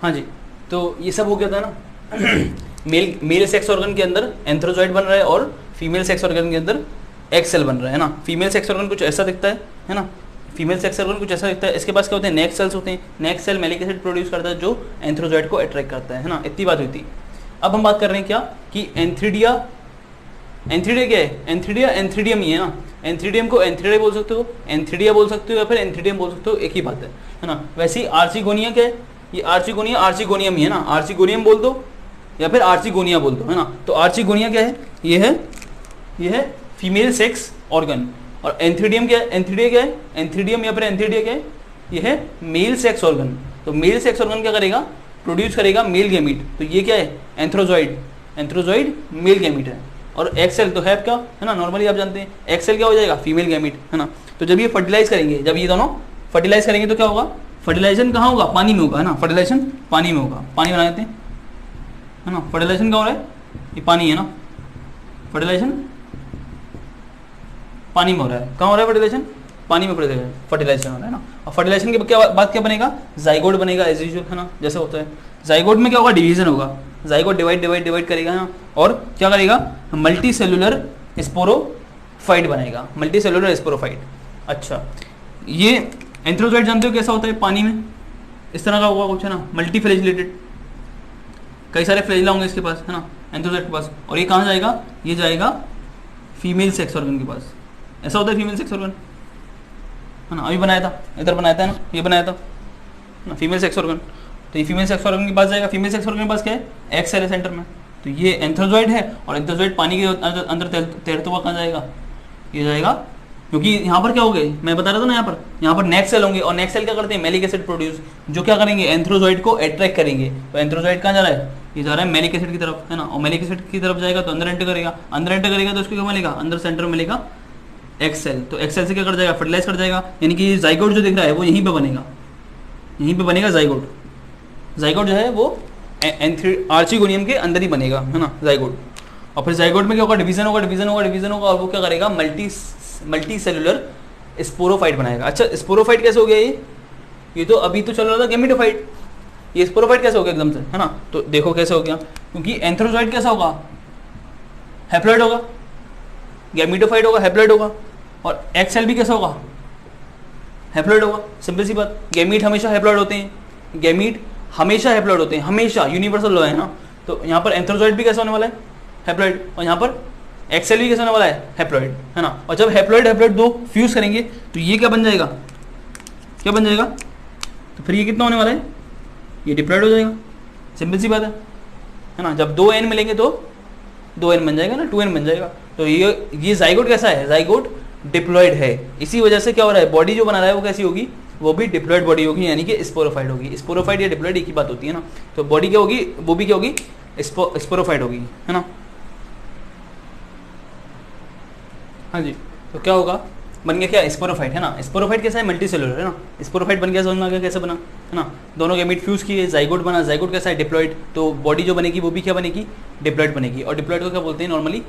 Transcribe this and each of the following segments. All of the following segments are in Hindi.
हाँ जी, तो ये सब हो गया था ना। मेल सेक्स ऑर्गन के अंदर एंथ्रोजॉइड बन रहा है और फीमेल सेक्स ऑर्गन के अंदर एग सेल बन रहा है ना। फीमेल सेक्स ऑर्गन कुछ ऐसा दिखता है ना। फीमेल सेक्स ऑर्गन कुछ ऐसा दिखता है। इसके पास क्या होते हैं, नेक सेल्स होते हैं। नेक सेल मैलिक एसिड प्रोड्यूस करता है जो एंथ्रोजॉइड को अट्रैक्ट करता है ना। इतनी बात हुई थी। अब हम बात कर रहे हैं क्या कि एंथ्रीडिया क्या है, एंथ्रीडिया एंथ्रीडियम ही है ना। एंथ्रीडियम को एंथ्रीडिया बोल सकते हो, एंथ्रीडिया बोल सकते हो या फिर एंथ्रीडियम बोल सकते हो, एक ही बात है ना। वैसे ही आर्चिगोनिया क्या है, ये आर्चिगोनियम ही है ना। आर्चिगोनियम बोल दो या फिर आर्चिगोनिया बोल दो, है ना। तो आर्चिगोनिया क्या है, ये है फीमेल सेक्स ऑर्गन। और एंथ्रीडियम क्या है, एंथ्रीडिया क्या है, एंथ्रीडियम या फिर एंथ्रीडिया क्या है, ये है मेल सेक्स ऑर्गन। तो मेल सेक्स ऑर्गन क्या करेगा, प्रोड्यूस करेगा मेल गैमीट। तो ये क्या है, एंथ्रोजॉइड मेल गैमीट है। और एक्सेल तो है क्या, है ना, नॉर्मली आप जानते हैं एक्सेल क्या हो जाएगा, फीमेल गैमीट, है ना। तो जब ये फर्टिलाइज करेंगे, जब ये दोनों फर्टिलाइज करेंगे तो क्या होगा, फर्टिलाइजेशन कहाँ होगा, पानी में होगा, है ना। फर्टिलाइजेशन पानी में होगा, पानी बना देते हैं, है ना। फर्टिलाइजेशन क्या हो रहा है, ये पानी है ना। फर्टिलाइजेशन पानी में हो रहा है, कहाँ हो रहा है फर्टिलाइजेशन, पानी में फर्टिलाइजेशन हो रहा है ना। और फर्टिलाइजेशन के क्या बाद क्या बनेगा, जाइगोट बनेगा एज यूजुअल, है ना, जैसे होता है। जाइगोट में क्या होगा, डिवीजन होगा, जाइगोट डिवाइड करेगा ना। और क्या करेगा, मल्टी सेलुलर स्पोरोफाइट बनेगा, मल्टी सेलुलर स्पोरोफाइट। अच्छा, ये एंथ्रोजॉइड जानते हो कैसा होता है, पानी में इस तरह का होगा कुछ, है ना, मल्टी फ्लैजिलेटेड, कई सारे फ्लैजिला होंगे इसके पास, है ना, एंथ्रोजॉइड के पास। और ये कहाँ जाएगा, ये जाएगा फीमेल सेक्स ऑर्गन के पास। ऐसा होता है फीमेल सेक्स ऑर्गन, है ना। अभी बनाया था, इधर बनाया था ना, ये बनाया था ना, फीमेल सेक्स ऑर्गन। तो ये फीमेल सेक्स ऑर्गन के पास जाएगा। फीमेल सेक्स ऑर्गन के पास क्या है, एग सेल है सेंटर में। तो ये एंथ्रोजॉइड है और एंथ्रोजॉइड पानी के अंदर तैरता हुआ कहाँ जाएगा, ये जाएगा, क्योंकि यहाँ पर क्या हो गए, मैं बता रहा था ना, यहाँ पर नेक सेल होंगे और नेक सेल क्या करते हैं, मैलिक एसिड प्रोड्यूस, जो क्या करेंगे, एंथ्रोजॉइड को अट्रैक्ट करेंगे। तो एंथ्रोजॉइड कहाँ जा रहा है, ये जा रहा है मैलिक एसिड की तरफ, है ना। और मैलिक एसिड की तरफ जाएगा तो अंदर एंटर करेगा, तो उसको क्या मिलेगा, अंदर सेंटर में मिलेगा एक्सेल। तो एक्सेल से क्या कर जाएगा, फर्टिलाइज कर जाएगा, यानी कि जाइगोट जो दिख रहा है वो यहीं पे बनेगा, जाइगोट जो है वो आर्चिगोनियम के अंदर ही बनेगा, है ना, जाइगोट। और फिर जाइगोट में क्या होगा, डिवीजन होगा और वो क्या करेगा, मल्टी सेलुलर स्पोरोफाइट बनाएगा। अच्छा, स्पोरोफाइट कैसे हो गया ये तो अभी तो चल रहा था गैमेटोफाइट, ये स्पोरोफाइट कैसे हो गया एकदम से, है ना। तो देखो कैसे हो गया, क्योंकि एंथ्रोजॉइड कैसा होगा, हैप्लॉइड होगा, गैमेटोफाइट होगा, हैप्लॉइड होगा। और एक्सेल भी कैसा होगा, हैप्लॉइड होगा। सिंपल सी बात, गैमीट हमेशा हैप्लॉइड होते हैं, हमेशा यूनिवर्सल लॉ है ना। तो यहाँ पर एंथ्रोजॉइड भी कैसा होने वाला है, हैप्लॉइड। और यहाँ पर एक्सेल भी कैसा होने वाला है, हैप्लॉइड, है ना। और जब हैप्लॉइड दो फ्यूज करेंगे तो ये क्या बन जाएगा, तो फिर ये कितना होने वाला है, ये डिप्लॉइड हो जाएगा। सिंपल सी बात है ना। जब 2n मिलेंगे तो 2n बन जाएगा ना, 2n बन जाएगा। तो ये जाइगोट कैसा है, जाइगोट डिप्लॉइड है। इसी वजह से क्या हो रहा है, बॉडी जो बना रहा है वो कैसी होगी, वो भी डिप्लॉइड बॉडी होगी, यानी कि स्पोरोफाइट होगी। स्पोरोफाइट या डिप्लॉइड एक ही बात होती है ना। तो बॉडी क्या होगी, वो भी क्या होगी, स्पोरोफाइट होगी, है ना। हाँ जी, तो क्या होगा, बन गया क्या, स्पोरोफाइट, है ना। स्पोरोफाइट कैसा है, मल्टी सेलुलर, है ना। स्पोरोफाइट बन गया, समझ में आ गया कैसे बना, है ना। दोनों गैमीट फ्यूज किए, जाइगोट बना। जाइगोट कैसा है, डिप्लॉइड। तो बॉडी जो बनेगी वो भी क्या बनेगी, डिप्लॉइड बनेगी। और डिप्लॉइड को क्या बोलते हैं, नॉर्मली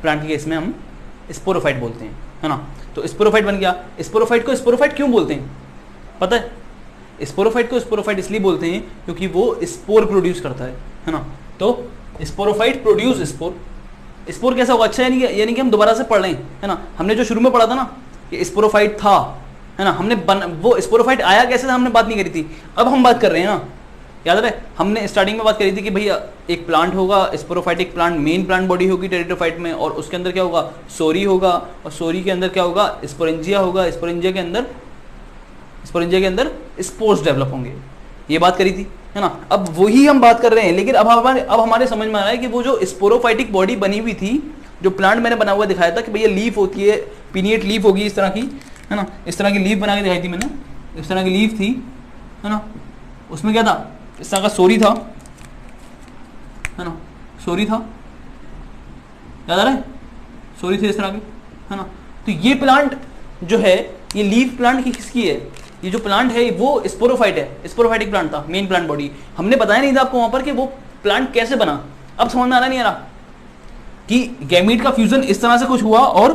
प्लांट के केस में हम स्पोरोफाइट बोलते हैं, है ना। तो स्पोरोफाइट बन गया। स्पोरोफाइट को स्पोरोफाइट क्यों बोलते हैं पता है, स्पोरोफाइट को स्पोरोफाइट इसलिए बोलते हैं क्योंकि वो स्पोर प्रोड्यूस करता है ना। तो स्पोरोफाइट प्रोड्यूस स्पोर। स्पोर कैसा होगा, अच्छा यानी कि हम दोबारा से पढ़ रहे हैं, है ना। हमने जो शुरू में पढ़ा था ना कि स्पोरोफाइट था, है ना, वो स्पोरोफाइट आया कैसे था, हमने बात नहीं करी थी। अब हम बात कर रहे हैं ना, याद रहे, हमने स्टार्टिंग में बात करी थी कि भैया एक प्लांट होगा, sporophytic plant, main plant body होगी टेरिडोफाइट में, और उसके अंदर क्या होगा, सोरी होगा, और सोरी के अंदर क्या होगा, स्पोरेंजिया होगा, स्पोरेंजिया के अंदर स्पोर्स डेवलप होंगे। ये बात करी थी, है ना। अब वही हम बात कर रहे हैं, लेकिन अब हमारे समझ में आ रहा है कि वो जो स्पोरोफाइटिक बॉडी बनी हुई थी, जो प्लांट मैंने बना हुआ दिखाया था कि भैया लीफ होती है, पिनिएट लीफ होगी इस तरह की, है ना। इस तरह की लीफ बना के दिखाई थी मैंने, इस तरह की लीफ थी, है ना। उसमें क्या था, इस तरह का सोरी था, है ना, सोरी था, याद आ रहा है, सोरी थी इस तरह की, है ना। तो ये प्लांट जो है, ये लीफ प्लांट की किसकी है, ये जो प्लांट है वो स्पोरोफाइट है, स्पोरोफाइटिक प्लांट था, मेन प्लांट बॉडी। हमने बताया नहीं था आपको वहां पर कि वो प्लांट कैसे बना। अब समझ में आ रहा नहीं आ रहा कि गैमीट का फ्यूजन इस तरह से कुछ हुआ और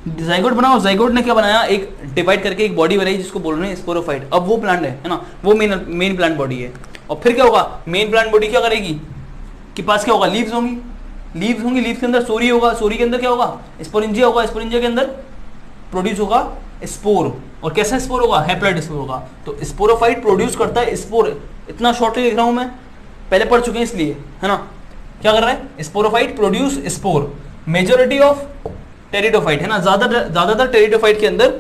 जाइगोट बना, और जाइगोट ने क्या बनाया, एक डिवाइड करके एक बॉडी बनाई जिसको बोल रहे हैं स्पोरोफाइट। अब वो प्लांट है ना, वो मेन प्लांट बॉडी है। और फिर क्या होगा, मेन प्लांट बॉडी क्या करेगी कि पास क्या होगा, लीव्स होंगी, लीव्स होंगी, लीव्स के अंदर सोरी होगा, सोरी के अंदर क्या होगा, स्पोरेंजिया होगा, स्पोरेंजिया के अंदर प्रोड्यूस होगा स्पोर, और कैसा स्पोर होगा, हैप्लॉइड स्पोर होगा। तो स्पोरोफाइट प्रोड्यूस करता है स्पोर, इतना शॉर्टली लिख रहा हूं मैं, पहले पढ़ चुके हैं इसलिए, है ना। क्या कर रहा है, sporophyte produce spore, majority of pteridophyte, है ना, ज्यादातर टेरिडोफाइट के अंदर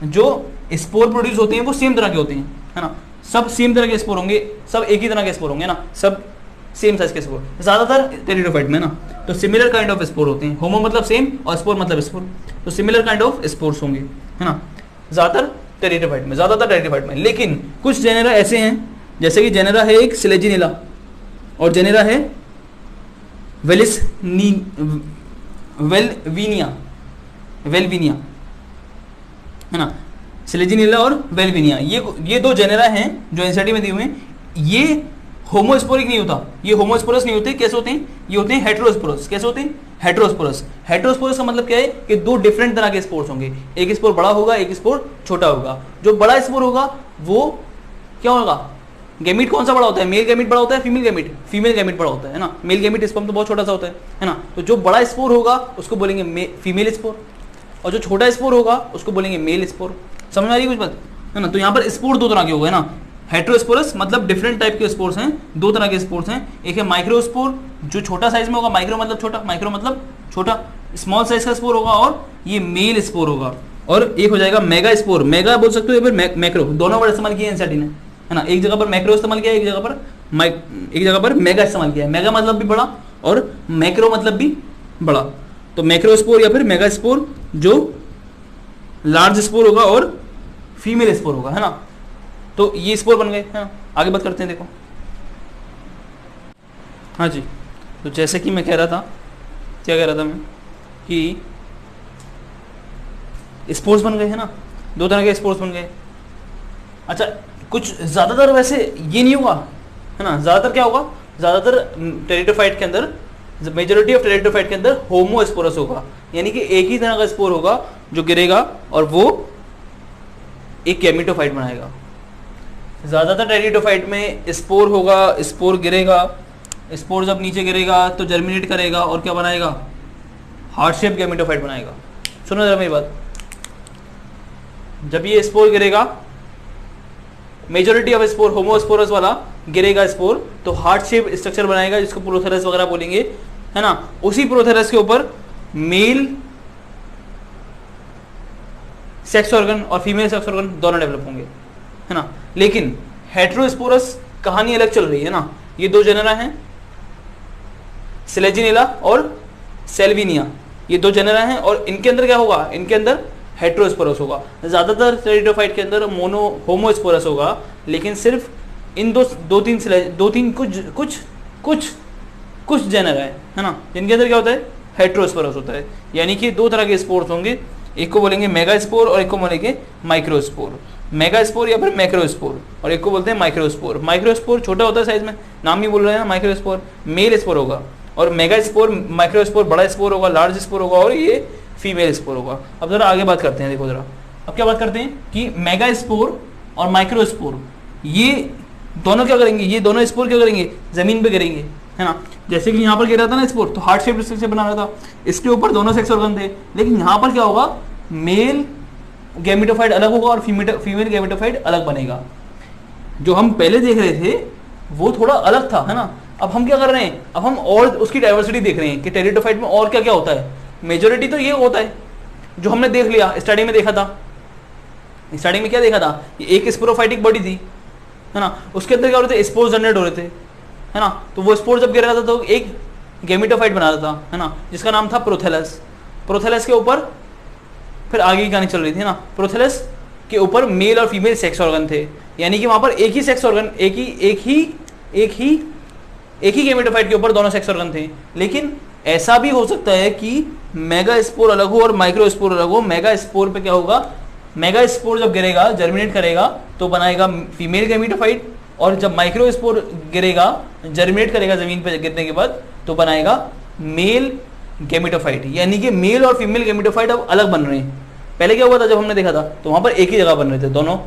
जो स्पोर प्रोड्यूस होते हैं वो सेम तरह के होते हैं, है ना, सब सेम तरह के स्पोर होंगे, सब एक ही तरह के स्पोर होंगे ना, सब सेम साइज के स्पोर ज्यादातर टेरिडोफाइट में ना। तो सिमिलर काइंड ऑफ स्पोर होते हैं, होमो मतलब सेम और स्पोर मतलब स्पोर, तो सिमिलर काइंड ऑफ स्पोर्स होंगे, है ना, ज्यादातर टेरिडोफाइट में। लेकिन कुछ जेनेरा ऐसे हैं, जैसे कि जेनेरा है एक सिलेजिनिला और जेनेरा है वेलविनिया, है ना, सिलेजिनिला और वेलविनिया, ये दो जेनेरा हैं जो एनसीईआरटी में दिए हुए हैं। ये होमोस्पोरिक नहीं होता, ये होमोस्पोरस नहीं होते, कैसे होते हैं, ये होते हैं हेटेरोस्पोरस। कैसे होते हैं, हेटेरोस्पोरस। हेटेरोस्पोरस का मतलब क्या है कि दो डिफरेंट तरह के स्पोर्स होंगे, एक स्पोर बड़ा होगा, एक स्पोर छोटा होगा। जो बड़ा स्पोर होगा वो क्या होगा, गैमीट कौन सा बड़ा होता है, मेल गैमीट बड़ा होता है, फीमेल गैमीट बड़ा होता है ना, मेल गैमीट स्पर्म तो बहुत छोटा सा होता है ना। तो जो बड़ा स्पोर होगा उसको बोलेंगे फीमेल स्पोर, और जो छोटा स्पोर होगा उसको बोलेंगे मेल स्पोर। समझ में आ रही है कुछ बात, है ना। तो यहाँ पर स्पोर दो तरह के हो गए ना, हेटेरोस्पोरस मतलब डिफरेंट टाइप के स्पोर्स हैं, दो तरह के स्पोर्स हैं। एक है माइक्रोस्पोर जो छोटा साइज में होगा, माइक्रो मतलब छोटा, स्मॉल साइज का स्पोर होगा, और ये मेल स्पोर होगा। और एक हो जाएगा मेगा स्पोर, मेगा बोल सकते हो या फिर मैक्रो, दोनों वर्ड इस्तेमाल किए एनसीईआरटी ने, है ना। एक जगह पर मैक्रो इस्तेमाल किया है, एक जगह पर मेगा इस्तेमाल किया है। मेगा मतलब भी बड़ा और मैक्रो मतलब भी बड़ा। तो मैक्रोस्पोर या फिर मेगा स्पोर जो लार्ज स्पोर होगा और फीमेल स्पोर होगा, है ना। तो ये स्पोर बन गए, है ना। आगे बात करते हैं, देखो, हाँ जी। तो जैसे कि मैं कह रहा था, क्या कह रहा था मैं, कि स्पोर्स बन गए, है ना, दो तरह के स्पोर्स बन गए। अच्छा, कुछ ज़्यादातर वैसे ये नहीं होगा, है ना, ज़्यादातर क्या होगा, ज़्यादातर टेरिडोफाइट के अंदर, मेजॉरिटी ऑफ टेरिडोफाइट के अंदर होमोस्पोरस होगा, यानी कि एक ही तरह का स्पोर होगा जो गिरेगा और वो एक गैमेटोफाइट बनाएगा। ज़्यादातर टेरिडोफाइट में स्पोर होगा, स्पोर गिरेगा, स्पोर जब नीचे गिरेगा तो जर्मिनेट करेगा और क्या बनाएगा, हार्ट शेप गैमेटोफाइट बनाएगा। सुनो जरा मेरी बात, जब ये स्पोर गिरेगा, मेजॉरिटी ऑफ स्पोर होमोस्पोरस वाला गिरेगा स्पोर, तो हार्ट शेप स्ट्रक्चर बनाएगा जिसको प्रोथेरस वगैरह बोलेंगे, है ना। उसी प्रोथेरस के ऊपर मेल सेक्स ऑर्गन और फीमेल सेक्स ऑर्गन दोनों डेवलप होंगे, है ना। लेकिन हेटेरोस्पोरस कहानी अलग चल रही है ना। ये दो जेनेरा हैं, सिलेजिनिला और सेल्विनिया, ये दो जेनेरा हैं, और इनके अंदर क्या होगा, इनके अंदर हेटेरोस्पोरस होगा। ज़्यादातर टेरिडोफाइट के अंदर होमोस्पोरस होगा, लेकिन सिर्फ इन दो तीन कुछ जेनेरा है ना, जिनके अंदर क्या होता है, हेटेरोस्पोरस होता है। यानी कि दो तरह के स्पोर्स होंगे, एक को बोलेंगे मेगा स्पोर और एक को बोलेंगे माइक्रोस्पोर। मेगा स्पोर या फिर मैक्रोस्पोर, और एक को बोलते हैं माइक्रोस्पोर। माइक्रोस्पोर छोटा होता है साइज में, नाम ही बोल रहे हैं ना, माइक्रोस्पोर मेल स्पोर होगा, और मेगा स्पोर माइक्रोस्पोर बड़ा स्पोर होगा, लार्ज स्पोर होगा, और ये फीमेल स्पोर होगा। अब जरा आगे बात करते हैं, देखो जरा, अब क्या बात करते हैं कि मेगा स्पोर और माइक्रोस्पोर ये दोनों क्या करेंगे, ये दोनों स्पोर क्या करेंगे, जमीन पे गिरेंगे, है ना। जैसे कि यहाँ पर गिरा था ना स्पोर, तो हार्ट शेप स्ट्रक्चर बना रहा था, इसके ऊपर दोनों सेक्स ऑर्गन थे। लेकिन यहाँ पर क्या होगा, मेल गैमेटोफाइट अलग होगा और फीमेल गैमेटोफाइट अलग बनेगा। जो हम पहले देख रहे थे वो थोड़ा अलग था, है ना। अब हम क्या कर रहे हैं, अब हम और उसकी डाइवर्सिटी देख रहे हैं कि टेरिडोफाइट में और क्या क्या होता है। मेजोरिटी तो ये होता है जो हमने देख लिया, स्टार्टिंग में देखा था। स्टार्टिंग में क्या देखा था, एक स्पोरोफाइटिक बॉडी थी, है ना, उसके अंदर क्या हो रहे थे, स्पोर्स जनरेट हो रहे थे, है ना। तो वो स्पोर जब गिर रहा था तो एक गैमेटोफाइट बना रहा था, है ना, जिसका नाम था प्रोथेलस। प्रोथेलस के ऊपर फिर आगे की कहानी चल रही थी ना। प्रोथेलस के ऊपर मेल और फीमेल सेक्स ऑर्गन थे, यानी कि वहां पर एक ही सेक्स ऑर्गन, एक ही गैमेटोफाइट के ऊपर दोनों सेक्स ऑर्गन थे। लेकिन ऐसा भी हो सकता है कि मेगा स्पोर अलग हो और माइक्रो स्पोर अलग हो। मेगा स्पोर पे क्या होगा, मेगा स्पोर जब गिरेगा, जर्मिनेट करेगा तो बनाएगा फीमेल गैमेटोफाइट, और जब माइक्रो स्पोर गिरेगा, जर्मिनेट करेगा जमीन पे गिरने के बाद, तो बनाएगा मेल गैमेटोफाइट। यानी कि मेल और फीमेल गैमेटोफाइट अब अलग बन रहे हैं। पहले क्या हुआ था, जब हमने देखा था तो वहां पर एक ही जगह बन रहे थे दोनों,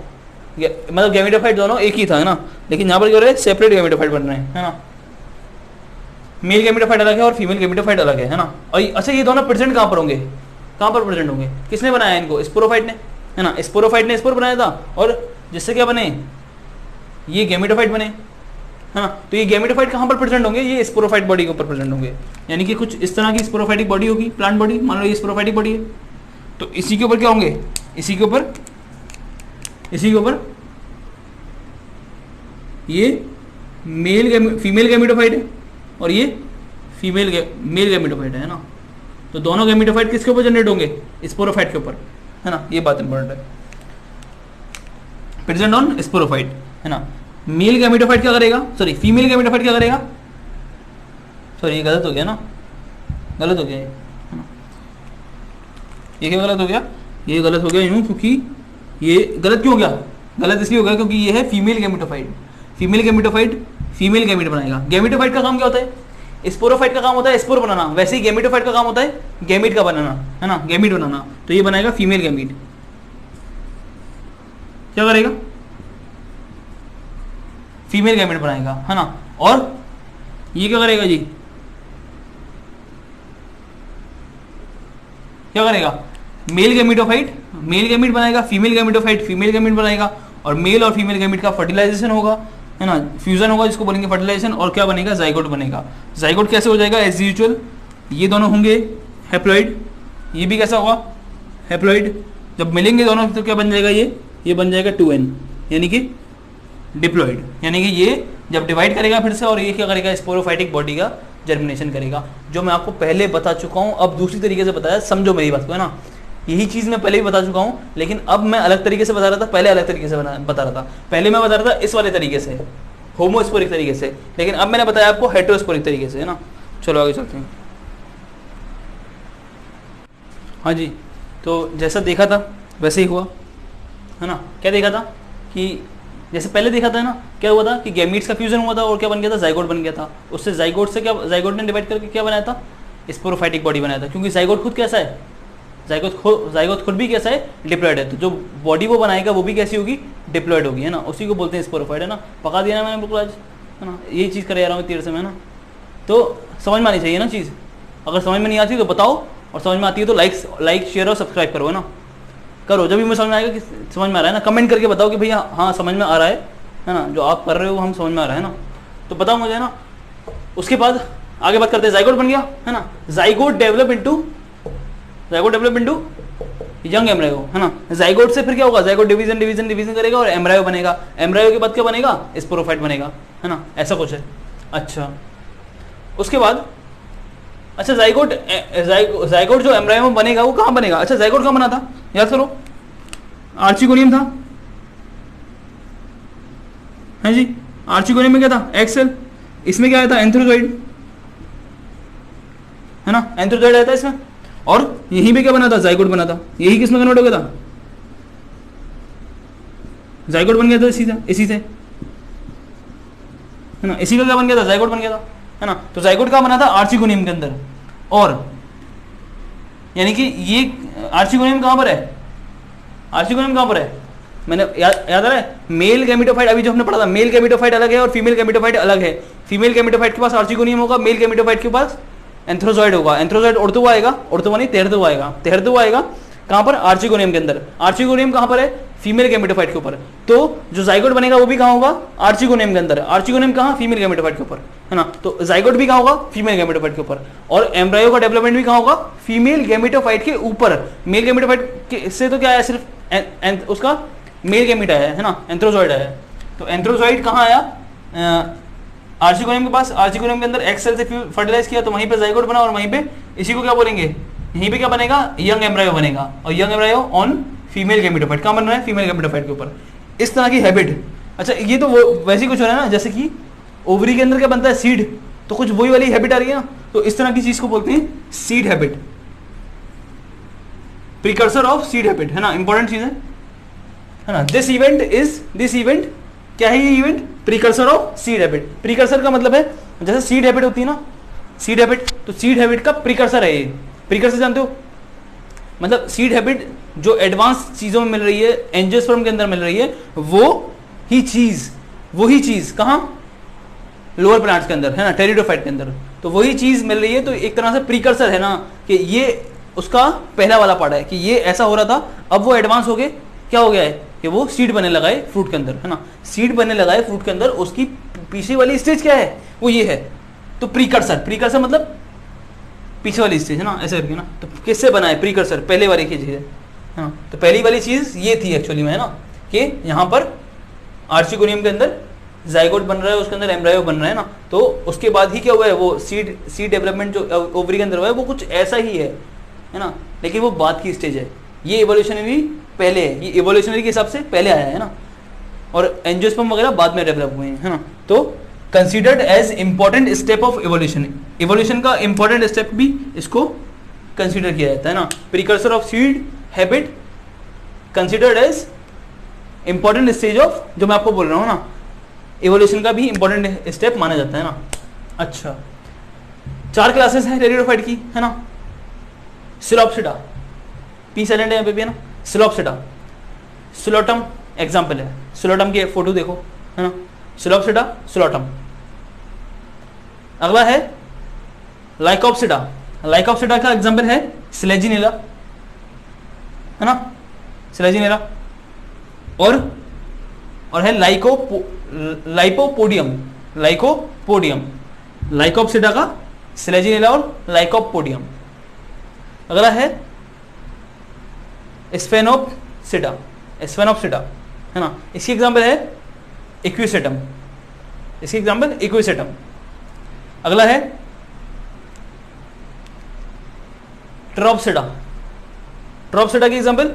मतलब गैमेटोफाइट दोनों एक ही था, है ना, लेकिन यहाँ पर क्या हो रहा है, सेपरेट गैमेटोफाइट बन रहे हैं, है ना। मेल गैमेटोफाइट अलग है और फीमेल गैमेटोफाइट अलग है ना। और अच्छा ये दोनों प्रेजेंट कहाँ पर होंगे, कहाँ पर प्रेजेंट होंगे, किसने बनाया इनको, स्पोरोफाइट ने, है ना। स्पोरोफाइट ने स्पोर बनाया था और जिससे क्या बने, ये गैमेटोफाइट बने, है ना। तो ये गैमेटोफाइट कहाँ पर प्रेजेंट होंगे, ये स्पोरोफाइट बॉडी के ऊपर प्रेजेंट होंगे, यानी कि कुछ इस तरह की स्पोरोफाइटिक बॉडी होगी, प्लांट बॉडी, मान लो ये स्पोरोफाइटिक बॉडी है, तो इसी के ऊपर क्या होंगे, इसी के ऊपर ये फीमेल गैमेटोफाइट है और ये मेल गैमेटोफाइट है ना। तो दोनों गैमेटोफाइट किसके ऊपर जनरेट होंगे, स्पोरोफाइट के ऊपर, है ना। ये बात इंपॉर्टेंट है, प्रेजेंट ऑन स्पोरोफाइट, है ना। मेल गैमेटोफाइट क्या करेगा, सॉरी फीमेल गैमेटोफाइट क्या करेगा, सॉरी ये गलत हो गया ना, गलत हो गया ये, है ना। ये क्या गलत हो गया, ये गलत हो गया यूँ, क्योंकि ये गलत क्यों हो गया, गलत इसलिए हो गया क्योंकि ये है female gametophyte. Female gametophyte female gamete बनाएगा। गैमेटोफाइट का काम क्या होता है, स्पोरोफाइट का काम होता है स्पोर बनाना, वैसे ही गैमेटोफाइट का काम होता है गैमेट का बनाना, है ना, गैमेट बनाना। तो ये बनाएगा फीमेल गैमेट, क्या करेगा, फीमेल गैमेट बनाएगा, है ना। और ये क्या करेगा जी, क्या करेगा, मेल गैमेटोफाइट मेल गैमेट बनाएगा, फीमेल गैमेटोफाइट फीमेल गैमेट बनाएगा, और मेल और फीमेल गैमेट का फर्टिलाइजेशन होगा, है ना, फ्यूजन होगा जिसको बोलेंगे फर्टिलाइजेशन, और क्या बनेगा, जाइगोट बनेगा। जाइगोट कैसे हो जाएगा, एज यूजुअल ये दोनों होंगे हैप्लॉइड, ये भी कैसा होगा, हैप्लॉइड। जब मिलेंगे दोनों तो क्या बन जाएगा, ये बन जाएगा 2n, यानी कि डिप्लॉइड, यानी कि ये जब डिवाइड करेगा फिर से, और ये क्या करेगा, स्पोरोफाइटिक बॉडी का जर्मिनेशन करेगा, जो मैं आपको पहले बता चुका हूँ। अब दूसरी तरीके से बताया, समझो मेरी बात को, है ना। यही चीज़ मैं पहले भी बता चुका हूँ, लेकिन अब मैं अलग तरीके से बता रहा था, पहले अलग तरीके से बता रहा था। पहले मैं बता रहा था इस वाले तरीके से, होमोस्पोरिक तरीके से, लेकिन अब मैंने बताया आपको हेटेरोस्पोरिक तरीके से, है ना। चलो आगे चलते हैं। हाँ जी, तो जैसा देखा था वैसे ही हुआ, है ना। क्या देखा था कि जैसे पहले देखा था ना, क्या हुआ था कि गैमीट्स का फ्यूजन हुआ था और क्या बन गया था, जाइगोट बन गया था। उससे जाइगोट से क्या, जाइगोट ने डिवाइड करके क्या बनाया था, स्पोरोफाइटिक बॉडी बनाया था। क्योंकि जाइगोट खुद कैसा है, जाइगोट खुद भी कैसा है, डिप्लॉयड है। तो जो बॉडी वो बनाएगा वो भी कैसी होगी, डिप्लॉयड होगी, है ना। उसी को बोलते हैं स्पोरोफाइट, है ना। पका दिया ना मैंने बिल्कुल आज, है ना। यही चीज़ करे जा रहा हूँ तीर से मैं, ना। तो समझ में आनी चाहिए ना चीज़, अगर समझ में नहीं आती तो बताओ, और समझ में आती है तो लाइक शेयर और सब्सक्राइब करो, है ना। करो, जब भी मैं समझ में आएगा कि समझ में आ रहा है ना, कमेंट करके बताओ कि भैया हाँ समझ में आ रहा है ना, जो आप कर रहे हो हम समझ में आ रहा है ना, तो बताओ मुझे, है ना। उसके बाद आगे बात करते हैं, जाइगोट बन गया, है ना। Zygote develop into young embryo, है ना। जाइगोट से फिर क्या होगा, जाइगोट डिवीजन करेगा और एम्ब्रायो बनेगा। एम्ब्रायो के बाद क्या बनेगा, स्पोरोफाइट बनेगा, है ना। ऐसा कुछ है। अच्छा, उसके बाद अच्छा जाइगोट जो एम्ब्रायो में बनेगा वो कहाँ बनेगा। अच्छा, जाइगोट कहाँ बना था, याद करो, आर्चिगोनियम था, है जी। आर्चिगोनियम में क्या था, एक्सेल। इसमें क्या आया था, एंथ्रोजॉइड, है ना, एंथ्रोजॉइड आया था इसमें। और यहीं पे क्या बना था, जाइगोट बना था। यही किसमें कन्वर्ट हो गया था, जाइगोट बन गया था इसी से, है ना। इसी का क्या बन गया था, जाइगोट बन गया था, है ना। तो जाइगोट का बना था आर्चिगोनियम के अंदर, और यानी कि ये आर्चिगोनियम कहाँ पर है, आर्चिगोनियम कहाँ पर है, मैंने याद आ रहा है। मेल गैमेटोफाइट अभी जो हमने पढ़ा था, मेल गैमेटोफाइट अलग है और फीमेल गैमेटोफाइट अलग है। फीमेल गैमेटोफाइट के पास आर्चिगोनियम होगा, मेल गैमेटोफाइट के पास एंथ्रोजॉइड होगा। एंथ्रोजॉइड उर्दू आएगा, उर्दू नहीं तेरदू आएगा कहाँ पर, आर्चिगोनियम के अंदर। आर्चिगोनियम कहाँ पर है, फीमेल गैमेटोफाइट के ऊपर। तो जो जाइगोट बनेगा वो भी कहाँ होगा, आर्चिगोनियम के अंदर। आर्चिगोनियम कहाँ, फीमेल गैमेटोफाइट के ऊपर, है ना। तो जाइगोट भी कहाँ होगा, फीमेल गैमेटोफाइट के ऊपर। और एम्ब्रायो का डेवलपमेंट भी कहाँ होगा, फीमेल गैमेटोफाइट के ऊपर। मेल गैमेटोफाइट से तो क्या आया, सिर्फ उसका मेल गैमेट आया है ना, एंथ्रोजॉइड आया है। तो एंथ्रोजॉइड कहाँ आया, आर्चिगोनियम के पास। आर्चिगोनियम के अंदर एक्सेल से फर्टिलाइज किया तो वहीं पे जाइगोट बना, और वहीं पे इसी को क्या बोलेंगे, यहीं पे क्या बनेगा, यंग एम्ब्रायो बनेगा। और young embryo on female gametophyte, कहाँ बन रहा है, फीमेल गैमेटोफाइट के ऊपर। इस तरह की हैबिट। अच्छा, ये तो वो वैसे ही कुछ हो रहा है ना, जैसे कि ओवरी के अंदर क्या बनता है, सीड, तो कुछ वही वाली हैबिट आ रही है ना। तो इस तरह की चीज को बोलते हैं seed habit, precursor of seed habit, है ना। इंपॉर्टेंट चीज है ना। दिस इवेंट क्या है, ये event precursor of seed habit. Precursor का मतलब है, जैसे सीड हैबिट होती है ना, सीड हैबिट, तो सीड हैबिट का प्रिकर्सर है ये। प्रिकर्सर जानते हो, मतलब सीड हैबिट जो एडवांस चीज़ों में मिल रही है, एंजियोस्पर्म के अंदर मिल रही है, वही चीज़ कहाँ, लोअर प्लांट्स के अंदर है ना, टेरिडोफाइट के अंदर, तो वही चीज़ मिल रही है। तो एक तरह से प्रीकर्सर है ना, कि ये उसका पहला वाला पार्ट है कि ये ऐसा हो रहा था, अब वो एडवांस हो गए, क्या हो गया है कि वो सीड बनने लगा है फ्रूट के अंदर, है ना, सीड बनने लगा है फ्रूट के अंदर, उसकी पीछे वाली स्टेज क्या है, वो ये है। तो प्रीकर्सर मतलब पीछे वाली स्टेज है ना, ऐसे करके ना। तो किससे बना है प्रीकर्सर, पहले वाली चीज़ है ना। तो पहली वाली चीज़ ये थी एक्चुअली में, है ना, कि यहाँ पर आर्चिगोनियम के अंदर जाइगोट बन रहा है, उसके अंदर एम्ब्रायो बन रहा है ना। तो उसके बाद ही क्या हुआ है, वो सीड डेवलपमेंट जो ओवरी के अंदर हुआ है वो कुछ ऐसा ही है ना, लेकिन वो बाद की स्टेज है। ये इवोल्यूशनरी पहले है, ये इवोल्यूशनरी के हिसाब से पहले आया है ना, और एंजियोस्पर्म वगैरह बाद में डेवलप हुए हैं, है ना। तो considered as important step of evolution, evolution का इंपॉर्टेंट स्टेप भी इसको कंसिडर किया जाता है ना। Precursor of seed habit considered as important stage of, जो मैं आपको बोल रहा हूँ ना, इवोल्यूशन का भी इंपॉर्टेंट स्टेप माना जाता है ना। अच्छा, 4 क्लासेस हैं टेरिडोफाइट की, है ना। सिलोप्सिडा, पी साइलेंट है यहाँ पे भी, है ना। सिलोप्सिडा, सिलोटम एग्जाम्पल है, सिलोटम की फोटो देखो, है ना, सिलोप्सिडा, सिलोटम। अगला है लाइकोप्सिडा, लाइकोप्सिडा का एग्जाम्पल है स्लेजिनेला, है ना, स्लेजिनेला। और है लाइपोपोडियम, लाइकोप्सिडा का स्लेजिनेला और लाइकोपोडियम। अगला है स्फेनोप्सिडा, है ना, इसकी एग्जाम्पल है इक्विसेटम, इसकी एग्जाम्पल इक्विसेटम। अगला है ट्रोप्सिडा, ट्रोप्सिडा की एग्जाम्पल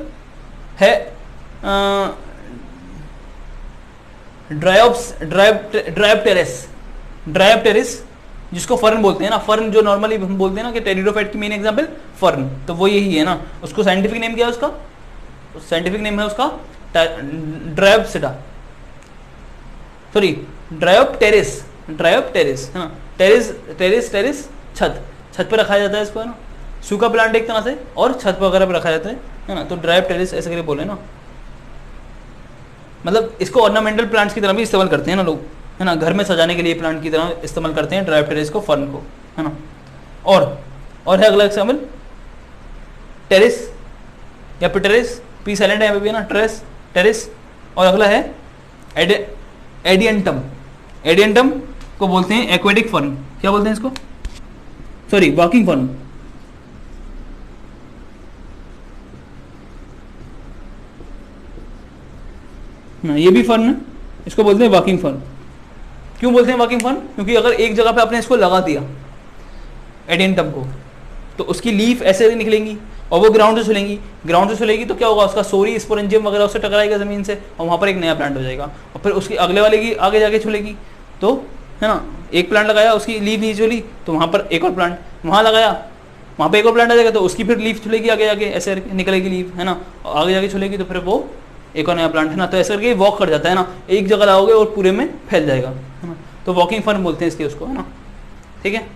है ड्रायोप्टेरिस, जिसको फर्न बोलते हैं ना। फर्न जो नॉर्मली हम बोलते हैं ना कि टेरिडोफाइट की मेन एग्जाम्पल फर्न, तो वो यही है ना। उसको साइंटिफिक नेम क्या है उसका, साइंटिफिक नेम है उसका ड्रायोप्सिडा, सॉरी ड्रायोप्टेरिस, है ना। टेरिस छत पे रखा जाता है इसको, है ना। सूखा प्लांट एक तरह से, और छत वगैरह पे रखा जाता है ना। तो ड्रायोप्टेरिस ऐसे करके बोले ना, मतलब इसको ऑर्नामेंटल प्लांट्स की तरह भी इस्तेमाल करते हैं ना लोग, है ना, घर में सजाने के लिए प्लांट की तरह इस्तेमाल करते हैं ड्रायोप्टेरिस को, फर्न को, है ना। और है अगला एग्जाम्पल टेरिस या पिटेरिस, पी साइलेंट है भी, है ना, टेरिस। और अगला है एडियंटम, एडियंटम को बोलते हैं एक्वेटिक फर्न, क्या बोलते हैं इसको, सॉरी वॉकिंग फर्न, ना, ये भी फर्न है, इसको बोलते हैं वॉकिंग फर्न। क्यों बोलते हैं वॉकिंग फर्न, क्योंकि अगर एक जगह पे आपने इसको लगा दिया एडियंटम को, तो उसकी लीफ ऐसे निकलेंगी और वो ग्राउंड से छुलेगी, तो क्या होगा, उसका सोरी स्पोरेंजियम वगैरह उससे टकराएगा ज़मीन से, और वहाँ पर एक नया प्लांट हो जाएगा। और फिर उसकी अगले वाले की आगे जाके छुलेगी, तो है ना, एक प्लांट लगाया, उसकी लीफ नहीं छुली, तो वहाँ पर एक और प्लांट, वहाँ लगाया, वहाँ पर एक और प्लांट आ जाएगा, तो उसकी फिर लीफ छुलेगी आगे जाके, ऐसे निकलेगी लीफ, है ना, और आगे जाके छुलेगी, तो फिर वो एक और नया प्लांट, है ना। तो ऐसे करके वॉक कर जाता है ना, एक जगह लगाओगे और पूरे में फैल जाएगा, है ना। तो वॉकिंग फर्न बोलते हैं इसके, उसको, है ना, ठीक है।